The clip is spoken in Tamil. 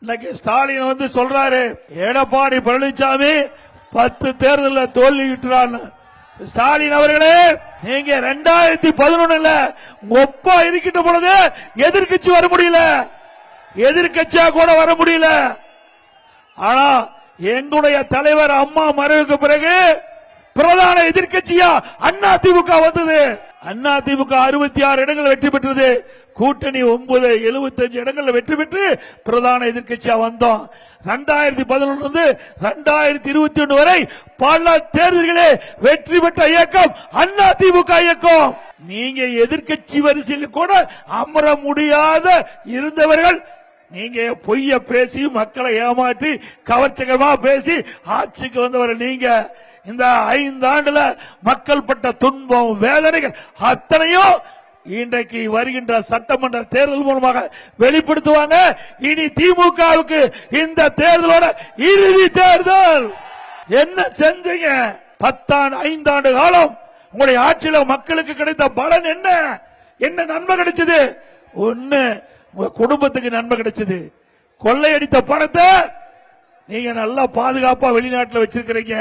இன்னைக்கு ஸ்டாலின் வந்து சொல்றாரு எடப்பாடி பழனிசாமி 10 தேர்தலில் தோல்வியுற்றான்னு. ஸ்டாலின் அவர்களே, நீங்க 2011 ஒப்பா இருக்கின்ற பொழுது எதிர்கட்சி வர முடியல, எதிர்கட்சியா கூட வர முடியல. ஆனா எங்களுடைய தலைவர் அம்மா மறைவுக்கு பிறகு பிரதான எதிர்கட்சியா அண்ணா திமுக வந்தது. அண்ணா திமுக 66 இடங்கள் வெற்றி பெற்றது. கூட்டணி 9 75 இடங்கள் வெற்றி பெற்று பிரதான எதிர்கட்சியா வந்தோம். 2011 2021 வரை பல தேர்தல்களே வெற்றி பெற்ற இயக்கம் அண்ணா திமுக இயக்கம். நீங்க எதிர்கட்சி வரிசையில் கூட அமர முடியாத இருந்தவர்கள் நீங்க பொய்ய பேசி மக்களை ஏமாற்றி கவர்ச்சிகரமா பேசி ஆட்சிக்கு வந்தவர்கள் நீங்க. இந்த 5 ஆண்டுல மக்கள் பட்ட துன்பம் வேதனைகள் அத்தனையும் இன்றைக்கு வருகின்ற சட்டமன்ற தேர்தல் மூலமாக வெளிப்படுத்துவாங்க. இனி திமுகவுக்கு இந்த தேர்தலோட இறுதி தேர்தல். என்ன செஞ்சீங்க? 5 ஆண்டு காலம் உங்களுடைய ஆட்சியில மக்களுக்கு கிடைத்த பலன் என்ன? என்ன நன்மை கிடைச்சது? ஒண்ணு, உங்க குடும்பத்துக்கு நன்மை கிடைச்சது. கொள்ளையடித்த பணத்தை நீங்க நல்லா பாதுகாப்பா வெளிநாட்டில் வச்சிருக்கிறீங்க.